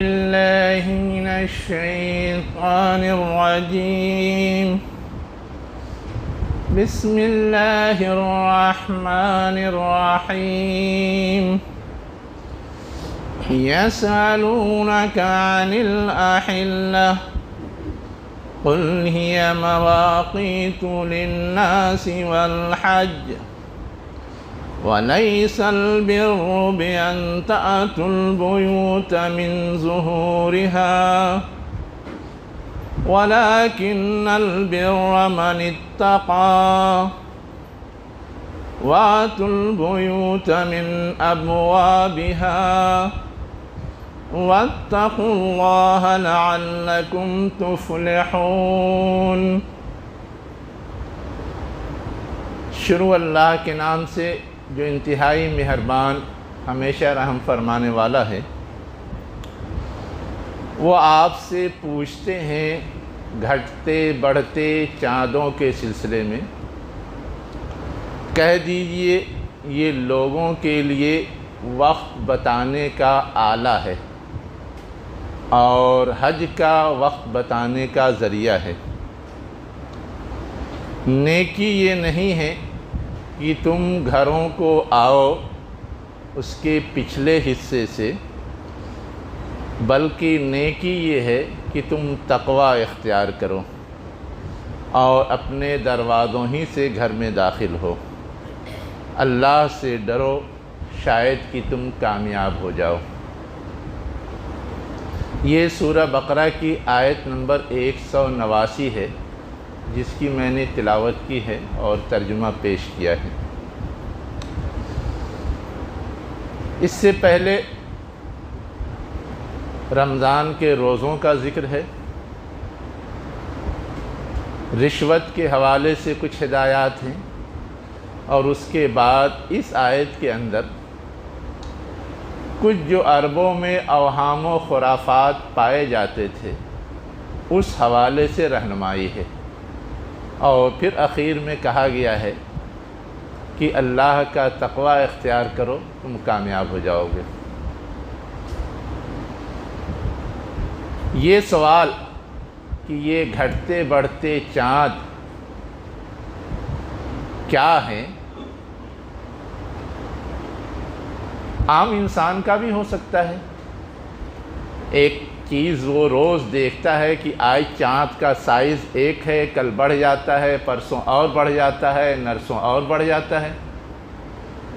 بالله من الشيطان الرجيم. بسم الله الرحمن الرحيم. يسألونك عن الأحلة قل هي مواقيت للناس والحج وليس البر بأن تأتوا البيوت من ظهورها ولكن البر من اتقى وأتوا البيوت من أبوابها واتقوا الله لعلكم تفلحون. شروع اللہ کے نام سے جو انتہائی مہربان ہمیشہ رحم فرمانے والا ہے. وہ آپ سے پوچھتے ہیں گھٹتے بڑھتے چاندوں کے سلسلے میں. کہہ دیجئے یہ لوگوں کے لیے وقت بتانے کا آلہ ہے اور حج کا وقت بتانے کا ذریعہ ہے. نیکی یہ نہیں ہے کہ تم گھروں کو آؤ اس کے پچھلے حصے سے، بلکہ نیکی یہ ہے کہ تم تقوی اختیار کرو اور اپنے دروازوں ہی سے گھر میں داخل ہو. اللہ سے ڈرو شاید کہ تم کامیاب ہو جاؤ. یہ سورہ بقرہ کی آیت نمبر 189 ہے جس کی میں نے تلاوت کی ہے اور ترجمہ پیش کیا ہے. اس سے پہلے رمضان کے روزوں کا ذکر ہے. رشوت کے حوالے سے کچھ ہدایات ہیں اور اس کے بعد اس آیت کے اندر کچھ جو عربوں میں اوہام و خرافات پائے جاتے تھے اس حوالے سے رہنمائی ہے. اور پھر اخیر میں کہا گیا ہے کہ اللہ کا تقوی اختیار کرو تم کامیاب ہو جاؤ گے. یہ سوال کہ یہ گھٹتے بڑھتے چاند کیا ہیں، عام انسان کا بھی ہو سکتا ہے. ایک چیز وہ روز دیکھتا ہے کہ آج چاند کا سائز ایک ہے، کل بڑھ جاتا ہے، پرسوں اور بڑھ جاتا ہے، نرسوں اور بڑھ جاتا ہے،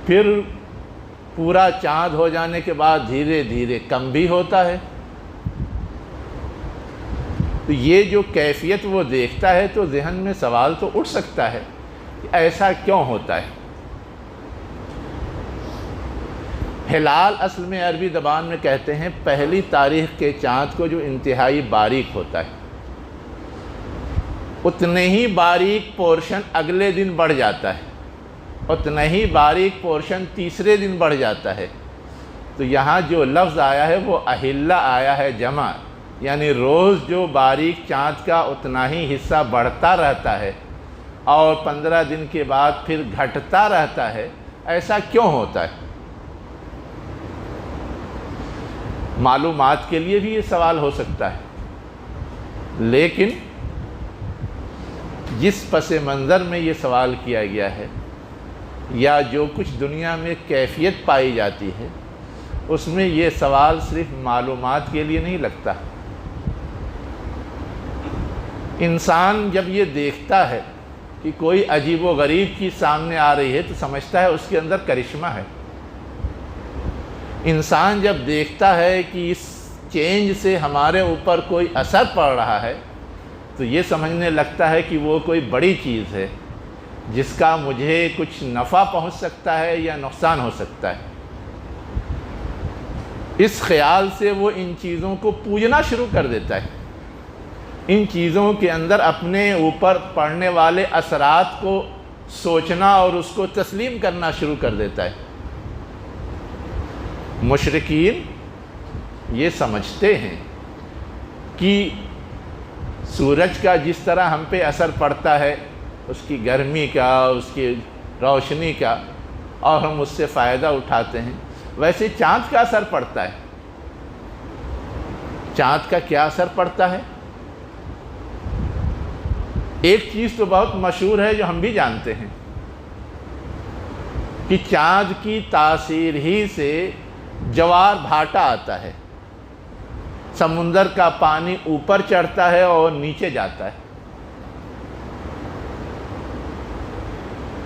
پھر پورا چاند ہو جانے کے بعد دھیرے دھیرے کم بھی ہوتا ہے. تو یہ جو کیفیت وہ دیکھتا ہے تو ذہن میں سوال تو اٹھ سکتا ہے کہ ایسا کیوں ہوتا ہے. ہلال اصل میں عربی زبان میں کہتے ہیں پہلی تاریخ کے چاند کو جو انتہائی باریک ہوتا ہے، اتنے ہی باریک پورشن اگلے دن بڑھ جاتا ہے، اتنا ہی باریک پورشن تیسرے دن بڑھ جاتا ہے. تو یہاں جو لفظ آیا ہے وہ اہلہ آیا ہے جمع، یعنی روز جو باریک چاند کا اتنا ہی حصہ بڑھتا رہتا ہے اور 15 دن کے بعد پھر گھٹتا رہتا ہے. ایسا کیوں ہوتا ہے؟ معلومات کے لیے بھی یہ سوال ہو سکتا ہے، لیکن جس پس منظر میں یہ سوال کیا گیا ہے یا جو کچھ دنیا میں کیفیت پائی جاتی ہے اس میں یہ سوال صرف معلومات کے لیے نہیں لگتا. انسان جب یہ دیکھتا ہے کہ کوئی عجیب و غریب چیز سامنے آ رہی ہے تو سمجھتا ہے اس کے اندر کرشمہ ہے. انسان جب دیکھتا ہے کہ اس چینج سے ہمارے اوپر کوئی اثر پڑ رہا ہے تو یہ سمجھنے لگتا ہے کہ وہ کوئی بڑی چیز ہے جس کا مجھے کچھ نفع پہنچ سکتا ہے یا نقصان ہو سکتا ہے. اس خیال سے وہ ان چیزوں کو پوجنا شروع کر دیتا ہے، ان چیزوں کے اندر اپنے اوپر پڑنے والے اثرات کو سوچنا اور اس کو تسلیم کرنا شروع کر دیتا ہے. مشرکین یہ سمجھتے ہیں کہ سورج کا جس طرح ہم پہ اثر پڑتا ہے اس کی گرمی کا، اس کی روشنی کا، اور ہم اس سے فائدہ اٹھاتے ہیں، ویسے چاند کا اثر پڑتا ہے. چاند کا کیا اثر پڑتا ہے؟ ایک چیز تو بہت مشہور ہے جو ہم بھی جانتے ہیں کہ چاند کی تاثیر ہی سے جوار بھاٹا آتا ہے، سمندر کا پانی اوپر چڑھتا ہے اور نیچے جاتا ہے۔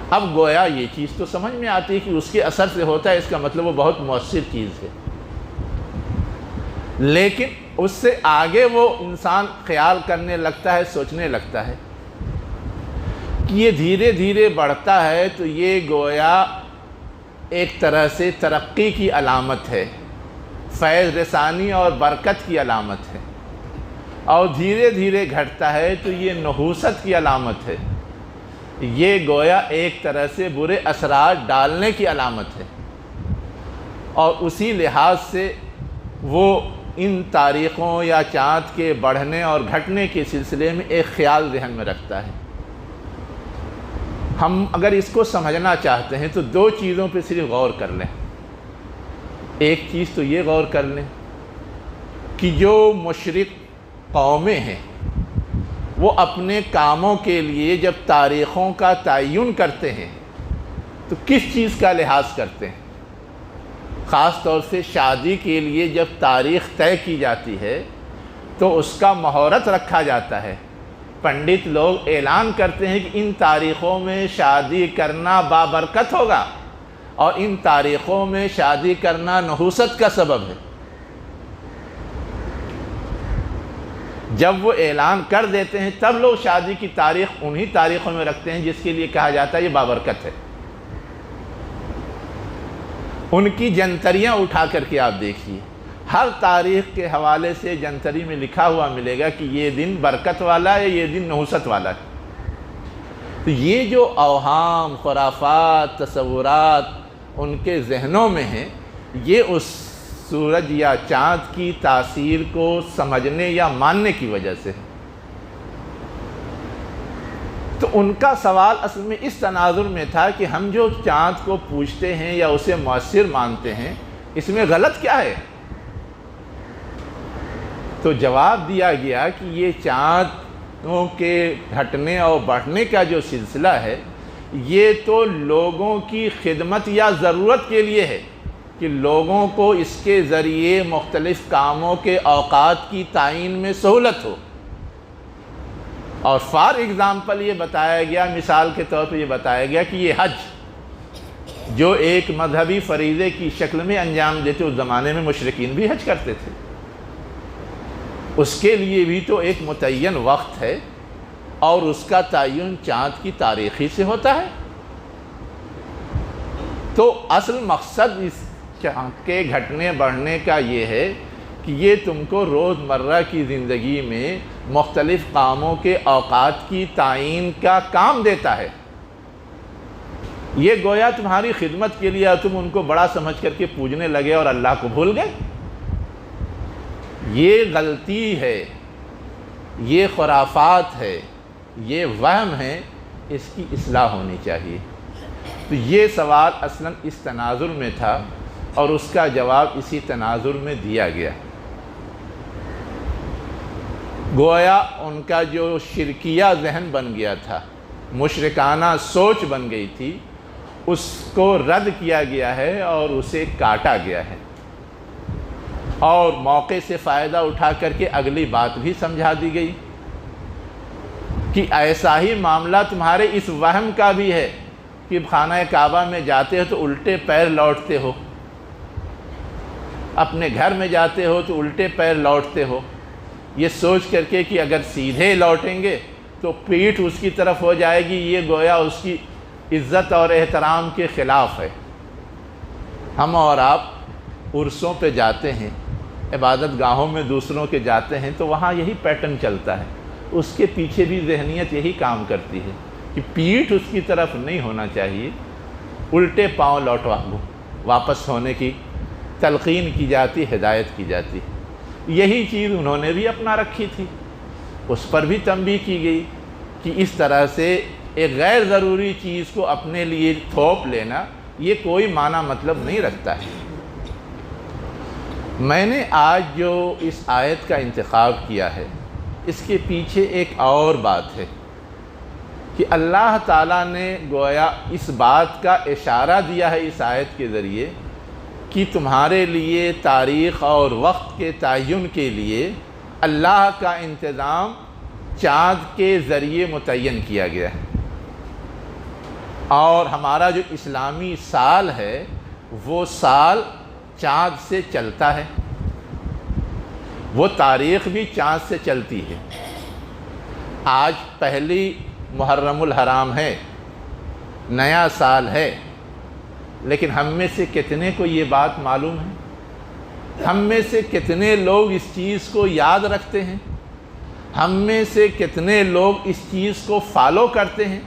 اب گویا یہ چیز تو سمجھ میں آتی ہے کہ اس کے اثر سے ہوتا ہے، اس کا مطلب وہ بہت مؤثر چیز ہے، لیکن اس سے آگے وہ انسان خیال کرنے لگتا ہے، سوچنے لگتا ہے کہ یہ دھیرے دھیرے بڑھتا ہے تو یہ گویا ایک طرح سے ترقی کی علامت ہے، فیض رسانی اور برکت کی علامت ہے، اور دھیرے دھیرے گھٹتا ہے تو یہ نحوست کی علامت ہے، یہ گویا ایک طرح سے برے اثرات ڈالنے کی علامت ہے۔ اور اسی لحاظ سے وہ ان تاریخوں یا چاند کے بڑھنے اور گھٹنے کے سلسلے میں ایک خیال ذہن میں رکھتا ہے۔ ہم اگر اس کو سمجھنا چاہتے ہیں تو دو چیزوں پہ صرف غور کر لیں۔ ایک چیز تو یہ غور کر لیں کہ جو مشرق قومیں ہیں وہ اپنے کاموں کے لیے جب تاریخوں کا تعین کرتے ہیں تو کس چیز کا لحاظ کرتے ہیں؟ خاص طور سے شادی کے لیے جب تاریخ طے کی جاتی ہے تو اس کا مہورت رکھا جاتا ہے۔ پنڈت لوگ اعلان کرتے ہیں کہ ان تاریخوں میں شادی کرنا بابرکت ہوگا اور ان تاریخوں میں شادی کرنا نحوست کا سبب ہے۔ جب وہ اعلان کر دیتے ہیں تب لوگ شادی کی تاریخ انہی تاریخوں میں رکھتے ہیں جس کے لیے کہا جاتا ہے یہ بابرکت ہے۔ ان کی جنتریاں اٹھا کر کے آپ دیکھیے، ہر تاریخ کے حوالے سے جنتری میں لکھا ہوا ملے گا کہ یہ دن برکت والا ہے، یہ دن نحوست والا ہے۔ تو یہ جو اوہام، خرافات، تصورات ان کے ذہنوں میں ہیں، یہ اس سورج یا چاند کی تاثیر کو سمجھنے یا ماننے کی وجہ سے ہے۔ تو ان کا سوال اصل میں اس تناظر میں تھا کہ ہم جو چاند کو پوجتے ہیں یا اسے مؤثر مانتے ہیں، اس میں غلط کیا ہے؟ تو جواب دیا گیا کہ یہ چاندوں کے گھٹنے اور بڑھنے کا جو سلسلہ ہے یہ تو لوگوں کی خدمت یا ضرورت کے لیے ہے کہ لوگوں کو اس کے ذریعے مختلف کاموں کے اوقات کی تعین میں سہولت ہو۔ اور فار ایگزامپل یہ بتایا گیا، مثال کے طور پہ یہ بتایا گیا کہ یہ حج جو ایک مذہبی فریضے کی شکل میں انجام دیتے، اس زمانے میں مشرکین بھی حج کرتے تھے، اس کے لیے بھی تو ایک متعین وقت ہے اور اس کا تعین چاند کی تاریخی سے ہوتا ہے۔ تو اصل مقصد اس چاند کے گھٹنے بڑھنے کا یہ ہے کہ یہ تم کو روزمرہ کی زندگی میں مختلف کاموں کے اوقات کی تعین کا کام دیتا ہے۔ یہ گویا تمہاری خدمت کے لیے تم ان کو بڑا سمجھ کر کے پوجنے لگے اور اللہ کو بھول گئے۔ یہ غلطی ہے، یہ خرافات ہے، یہ وہم ہے، اس کی اصلاح ہونی چاہیے۔ تو یہ سوال اصلاً اس تناظر میں تھا اور اس کا جواب اسی تناظر میں دیا گیا۔ گویا ان کا جو شرکیہ ذہن بن گیا تھا، مشرکانہ سوچ بن گئی تھی، اس کو رد کیا گیا ہے اور اسے کاٹا گیا ہے، اور موقع سے فائدہ اٹھا کر کے اگلی بات بھی سمجھا دی گئی کہ ایسا ہی معاملہ تمہارے اس وہم کا بھی ہے کہ خانہ کعبہ میں جاتے ہو تو الٹے پیر لوٹتے ہو، اپنے گھر میں جاتے ہو تو الٹے پیر لوٹتے ہو، یہ سوچ کر کے کہ اگر سیدھے لوٹیں گے تو پیٹھ اس کی طرف ہو جائے گی، یہ گویا اس کی عزت اور احترام کے خلاف ہے۔ ہم اور آپ عرسوں پہ جاتے ہیں، عبادت گاہوں میں دوسروں کے جاتے ہیں تو وہاں یہی پیٹرن چلتا ہے، اس کے پیچھے بھی ذہنیت یہی کام کرتی ہے کہ پیٹھ اس کی طرف نہیں ہونا چاہیے، الٹے پاؤں واپس ہونے کی تلقین کی جاتی، ہدایت کی جاتی۔ یہی چیز انہوں نے بھی اپنا رکھی تھی، اس پر بھی تنبیہ کی گئی کہ اس طرح سے ایک غیر ضروری چیز کو اپنے لیے تھوپ لینا یہ کوئی معنی مطلب نہیں رکھتا ہے۔ میں نے آج جو اس آیت کا انتخاب کیا ہے اس کے پیچھے ایک اور بات ہے کہ اللہ تعالیٰ نے گویا اس بات کا اشارہ دیا ہے اس آیت کے ذریعے کہ تمہارے لیے تاریخ اور وقت کے تعین کے لیے اللہ کا انتظام چاند کے ذریعے متعین کیا گیا ہے، اور ہمارا جو اسلامی سال ہے وہ سال چاند سے چلتا ہے، وہ تاریخ بھی چاند سے چلتی ہے۔ آج پہلی محرم الحرام ہے، نیا سال ہے، لیکن ہم میں سے کتنے کو یہ بات معلوم ہے؟ ہم میں سے کتنے لوگ اس چیز کو یاد رکھتے ہیں؟ ہم میں سے کتنے لوگ اس چیز کو فالو کرتے ہیں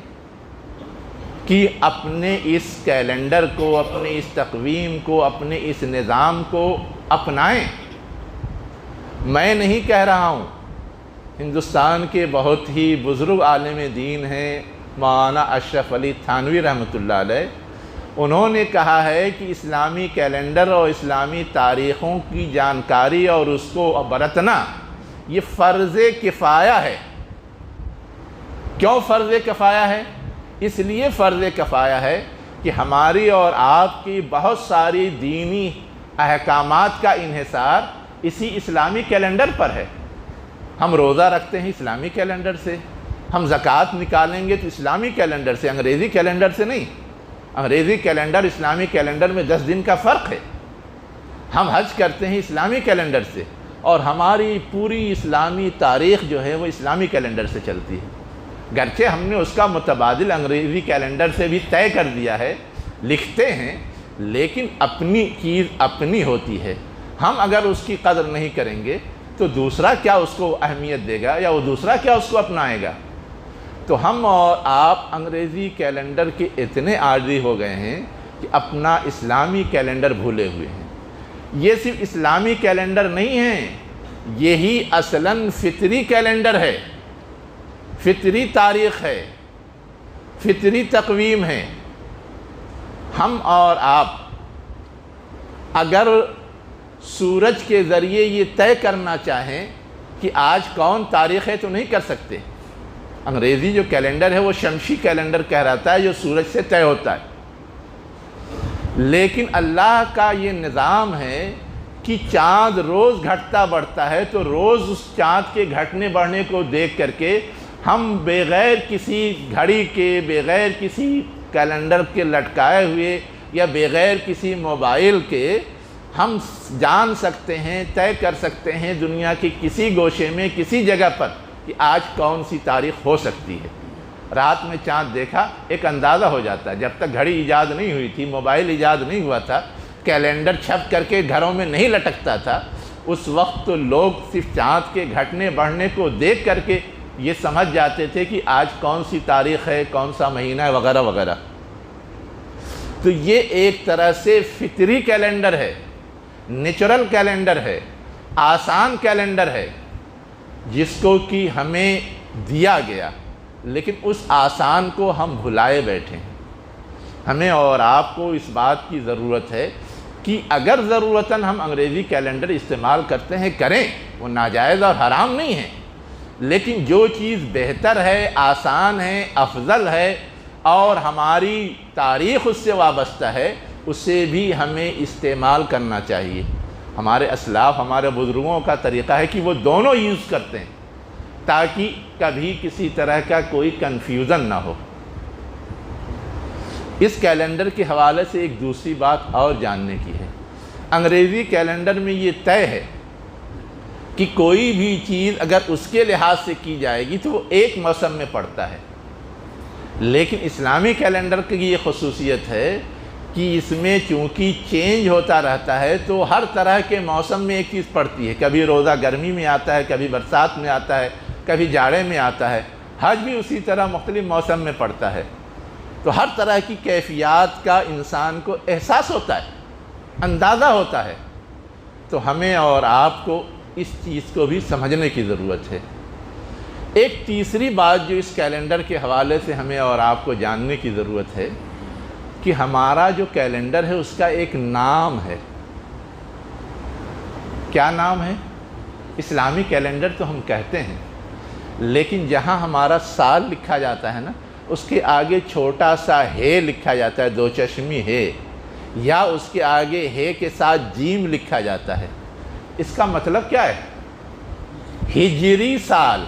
کہ اپنے اس کیلنڈر کو، اپنے اس تقویم کو، اپنے اس نظام کو اپنائیں؟ میں نہیں کہہ رہا ہوں، ہندوستان کے بہت ہی بزرگ عالم دین ہیں مولانا اشرف علی تھانوی رحمۃ اللہ علیہ، انہوں نے کہا ہے کہ اسلامی کیلنڈر اور اسلامی تاریخوں کی جانکاری اور اس کو برتنا یہ فرض کفایہ ہے۔ کیوں فرض کفایہ ہے؟ اس لیے فرض کفایہ ہے کہ ہماری اور آپ کی بہت ساری دینی احکامات کا انحصار اسی اسلامی کیلنڈر پر ہے۔ ہم روزہ رکھتے ہیں اسلامی کیلنڈر سے، ہم زکوٰۃ نکالیں گے تو اسلامی کیلنڈر سے، انگریزی کیلنڈر سے نہیں۔ انگریزی کیلنڈر اسلامی کیلنڈر میں 10 دن کا فرق ہے۔ ہم حج کرتے ہیں اسلامی کیلنڈر سے، اور ہماری پوری اسلامی تاریخ جو ہے وہ اسلامی کیلنڈر سے چلتی ہے، گرچہ ہم نے اس کا متبادل انگریزی کیلنڈر سے بھی طے کر دیا ہے، لکھتے ہیں، لیکن اپنی چیز اپنی ہوتی ہے۔ ہم اگر اس کی قدر نہیں کریں گے تو دوسرا کیا اس کو اہمیت دے گا، یا وہ دوسرا کیا اس کو اپنائے گا؟ تو ہم اور آپ انگریزی کیلنڈر کے اتنے عادی ہو گئے ہیں کہ اپنا اسلامی کیلنڈر بھولے ہوئے ہیں۔ یہ صرف اسلامی کیلنڈر نہیں ہے، یہی اصلاً فطری کیلنڈر ہے، فطری تاریخ ہے، فطری تقویم ہے۔ ہم اور آپ اگر سورج کے ذریعے یہ طے کرنا چاہیں کہ آج کون تاریخ ہے تو نہیں کر سکتے۔ انگریزی جو کیلنڈر ہے وہ شمسی کیلنڈر کہلاتا ہے، جو سورج سے طے ہوتا ہے، لیکن اللہ کا یہ نظام ہے کہ چاند روز گھٹتا بڑھتا ہے، تو روز اس چاند کے گھٹنے بڑھنے کو دیکھ کر کے ہم بغیر کسی گھڑی کے، بغیر کسی کیلنڈر کے لٹکائے ہوئے، یا بغیر کسی موبائل کے ہم جان سکتے ہیں، طے کر سکتے ہیں دنیا کے کسی گوشے میں، کسی جگہ پر کہ آج کون سی تاریخ ہو سکتی ہے۔ رات میں چاند دیکھا، ایک اندازہ ہو جاتا ہے۔ جب تک گھڑی ایجاد نہیں ہوئی تھی، موبائل ایجاد نہیں ہوا تھا، کیلنڈر چھپ کر کے گھروں میں نہیں لٹکتا تھا، اس وقت تو لوگ صرف چاند کے گھٹنے بڑھنے کو دیکھ کر کے یہ سمجھ جاتے تھے کہ آج کون سی تاریخ ہے، کون سا مہینہ ہے، وغیرہ وغیرہ۔ تو یہ ایک طرح سے فطری کیلنڈر ہے، نیچرل کیلنڈر ہے، آسان کیلنڈر ہے، جس کو کہ ہمیں دیا گیا، لیکن اس آسان کو ہم بھلائے بیٹھے ہیں۔ ہمیں اور آپ کو اس بات کی ضرورت ہے کہ اگر ضرورتاً ہم انگریزی کیلنڈر استعمال کرتے ہیں، کریں، وہ ناجائز اور حرام نہیں ہے، لیکن جو چیز بہتر ہے، آسان ہے، افضل ہے، اور ہماری تاریخ اس سے وابستہ ہے، اسے بھی ہمیں استعمال کرنا چاہیے۔ ہمارے اسلاف، ہمارے بزرگوں کا طریقہ ہے کہ وہ دونوں یوز کرتے ہیں، تاکہ کبھی کسی طرح کا کوئی کنفیوژن نہ ہو۔ اس کیلنڈر کے حوالے سے ایک دوسری بات اور جاننے کی ہے۔ انگریزی کیلنڈر میں یہ طے ہے کہ کوئی بھی چیز اگر اس کے لحاظ سے کی جائے گی تو وہ ایک موسم میں پڑتا ہے، لیکن اسلامی کیلنڈر کی یہ خصوصیت ہے کہ اس میں چونکہ چینج ہوتا رہتا ہے، تو ہر طرح کے موسم میں ایک چیز پڑتی ہے۔ کبھی روزہ گرمی میں آتا ہے، کبھی برسات میں آتا ہے، کبھی جاڑے میں آتا ہے، حج بھی اسی طرح مختلف موسم میں پڑتا ہے۔ تو ہر طرح کی کیفیات کا انسان کو احساس ہوتا ہے، اندازہ ہوتا ہے۔ تو ہمیں اور آپ کو اس چیز کو بھی سمجھنے کی ضرورت ہے۔ ایک تیسری بات جو اس کیلنڈر کے حوالے سے ہمیں اور آپ کو جاننے کی ضرورت ہے کہ ہمارا جو کیلنڈر ہے اس کا ایک نام ہے۔ کیا نام ہے؟ اسلامی کیلنڈر تو ہم کہتے ہیں، لیکن جہاں ہمارا سال لکھا جاتا ہے نا، اس کے آگے چھوٹا سا ہے لکھا جاتا ہے، دو چشمی ہے، یا اس کے آگے ہے کے ساتھ جیم لکھا جاتا ہے۔ اس کا مطلب کیا ہے؟ ہجری سال۔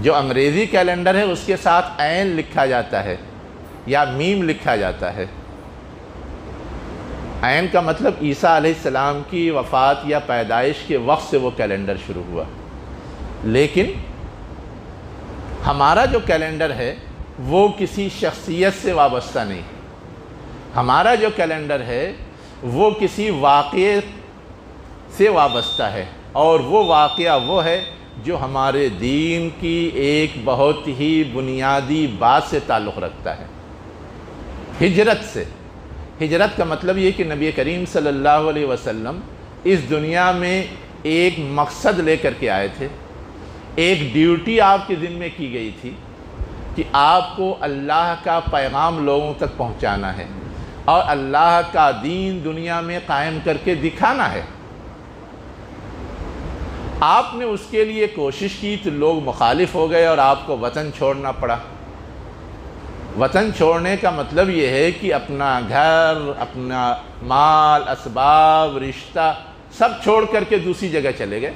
جو انگریزی کیلنڈر ہے اس کے ساتھ عین لکھا جاتا ہے یا میم لکھا جاتا ہے۔ عین کا مطلب عیسیٰ علیہ السلام کی وفات یا پیدائش کے وقت سے وہ کیلنڈر شروع ہوا، لیکن ہمارا جو کیلنڈر ہے وہ کسی شخصیت سے وابستہ نہیں۔ ہمارا جو کیلنڈر ہے وہ کسی واقعے سے وابستہ ہے، اور وہ واقعہ وہ ہے جو ہمارے دین کی ایک بہت ہی بنیادی بات سے تعلق رکھتا ہے، ہجرت سے۔ ہجرت کا مطلب یہ کہ نبی کریم صلی اللہ علیہ وسلم اس دنیا میں ایک مقصد لے کر کے آئے تھے، ایک ڈیوٹی آپ کے ذمے کی گئی تھی کہ آپ کو اللہ کا پیغام لوگوں تک پہنچانا ہے اور اللہ کا دین دنیا میں قائم کر کے دکھانا ہے۔ آپ نے اس کے لیے کوشش کی تو لوگ مخالف ہو گئے اور آپ کو وطن چھوڑنا پڑا۔ وطن چھوڑنے کا مطلب یہ ہے کہ اپنا گھر، اپنا مال، اسباب، رشتہ سب چھوڑ کر کے دوسری جگہ چلے گئے۔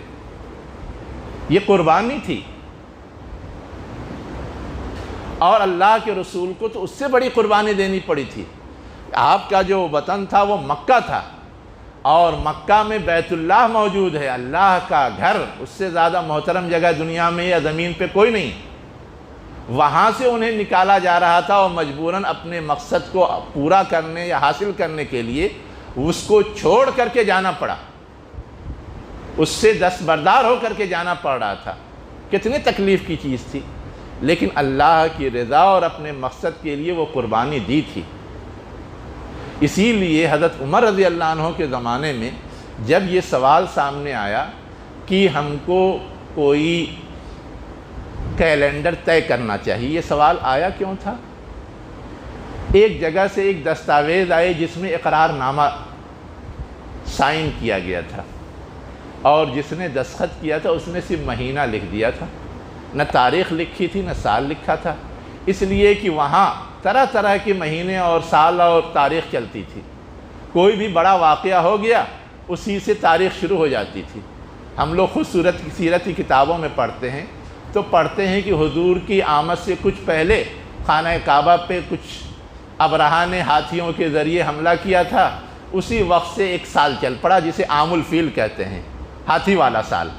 یہ قربانی تھی، اور اللہ کے رسول کو تو اس سے بڑی قربانی دینی پڑی تھی۔ آپ کا جو وطن تھا وہ مکہ تھا، اور مکہ میں بیت اللہ موجود ہے، اللہ کا گھر، اس سے زیادہ محترم جگہ دنیا میں یا زمین پہ کوئی نہیں۔ وہاں سے انہیں نکالا جا رہا تھا، اور مجبوراً اپنے مقصد کو پورا کرنے یا حاصل کرنے کے لیے اس کو چھوڑ کر کے جانا پڑا، اس سے دستبردار ہو کر کے جانا پڑ رہا تھا۔ کتنی تکلیف کی چیز تھی، لیکن اللہ کی رضا اور اپنے مقصد کے لیے وہ قربانی دی تھی۔ اسی لیے حضرت عمر رضی اللہ عنہ کے زمانے میں جب یہ سوال سامنے آیا کہ ہم کو کوئی کیلنڈر طے کرنا چاہیے، یہ سوال آیا کیوں تھا؟ ایک جگہ سے ایک دستاویز آئے جس میں اقرار نامہ سائن کیا گیا تھا، اور جس نے دستخط کیا تھا اس نے صرف مہینہ لکھ دیا تھا، نہ تاریخ لکھی تھی نہ سال لکھا تھا، اس لیے کہ وہاں طرح طرح کے مہینے اور سال اور تاریخ چلتی تھی۔ کوئی بھی بڑا واقعہ ہو گیا اسی سے تاریخ شروع ہو جاتی تھی۔ ہم لوگ خود سیرت کی کتابوں میں پڑھتے ہیں تو پڑھتے ہیں کہ حضور کی آمد سے کچھ پہلے خانہ کعبہ پہ کچھ ابرہہ نے ہاتھیوں کے ذریعے حملہ کیا تھا، اسی وقت سے ایک سال چل پڑا جسے عام الفیل کہتے ہیں، ہاتھی والا سال۔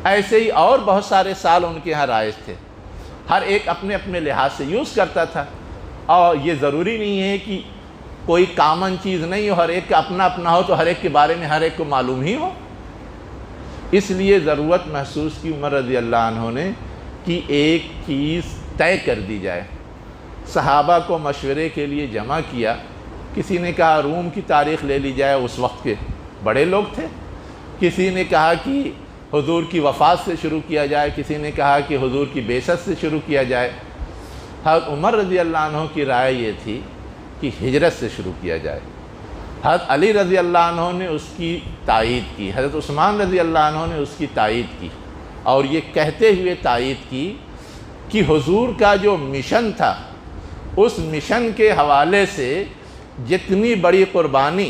ایسے ہی اور بہت سارے سال ان کے ہاں رائج تھے، ہر ایک اپنے اپنے لحاظ سے یوز کرتا تھا، اور یہ ضروری نہیں ہے کہ کوئی کامن چیز نہیں ہو، ہر ایک کا اپنا اپنا ہو تو ہر ایک کے بارے میں ہر ایک کو معلوم ہی ہو۔ اس لیے ضرورت محسوس کی عمر رضی اللہ عنہ نے کہ ایک چیز طے کر دی جائے۔ صحابہ کو مشورے کے لیے جمع کیا، کسی نے کہا روم کی تاریخ لے لی جائے، اس وقت کے بڑے لوگ تھے، کسی نے کہا کہ حضور کی وفات سے شروع کیا جائے، کسی نے کہا کہ حضور کی بعثت سے شروع کیا جائے۔ حضرت عمر رضی اللہ عنہ کی رائے یہ تھی کہ ہجرت سے شروع کیا جائے۔ حضرت علی رضی اللہ عنہ نے اس کی تائید کی، حضرت عثمان رضی اللہ عنہ نے اس کی تائید کی، اور یہ کہتے ہوئے تائید کی کہ حضور کا جو مشن تھا اس مشن کے حوالے سے جتنی بڑی قربانی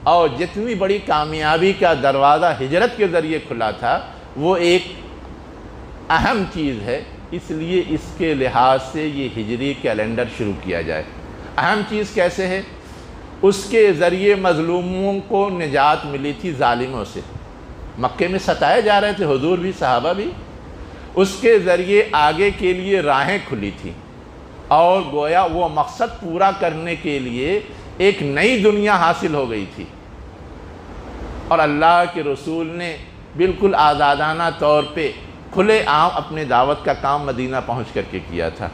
اور جتنی بڑی کامیابی کا دروازہ ہجرت کے ذریعے کھلا تھا وہ ایک اہم چیز ہے، اس لیے اس کے لحاظ سے یہ ہجری کیلنڈر شروع کیا جائے۔ اہم چیز کیسے ہے؟ اس کے ذریعے مظلوموں کو نجات ملی تھی ظالموں سے، مکے میں ستائے جا رہے تھے حضور بھی صحابہ بھی، اس کے ذریعے آگے کے لیے راہیں کھلی تھیں، اور گویا وہ مقصد پورا کرنے کے لیے ایک نئی دنیا حاصل ہو گئی تھی، اور اللہ کے رسول نے بالکل آزادانہ طور پہ کھلے عام اپنے دعوت کا کام مدینہ پہنچ کر کے کیا تھا،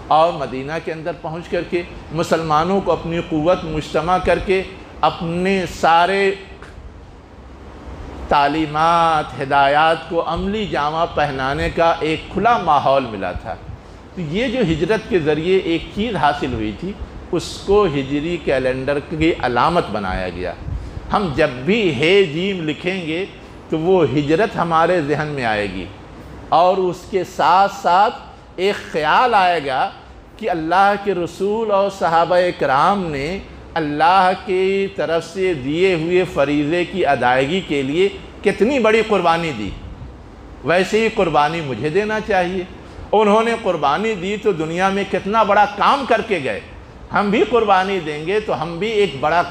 اور مدینہ کے اندر پہنچ کر کے مسلمانوں کو اپنی قوت مجتمع کر کے اپنے سارے تعلیمات ہدایات کو عملی جامہ پہنانے کا ایک کھلا ماحول ملا تھا۔ تو یہ جو ہجرت کے ذریعے ایک چیز حاصل ہوئی تھی اس کو ہجری کیلنڈر کی علامت بنایا گیا۔ ہم جب بھی ہے جیم لکھیں گے تو وہ ہجرت ہمارے ذہن میں آئے گی، اور اس کے ساتھ ساتھ ایک خیال آئے گا کہ اللہ کے رسول اور صحابہ کرام نے اللہ کی طرف سے دیے ہوئے فریضے کی ادائیگی کے لیے کتنی بڑی قربانی دی، ویسے ہی قربانی مجھے دینا چاہیے۔ انہوں نے قربانی دی تو دنیا میں کتنا بڑا کام کر کے گئے، ہم بھی قربانی دیں گے تو ہم بھی ایک بڑا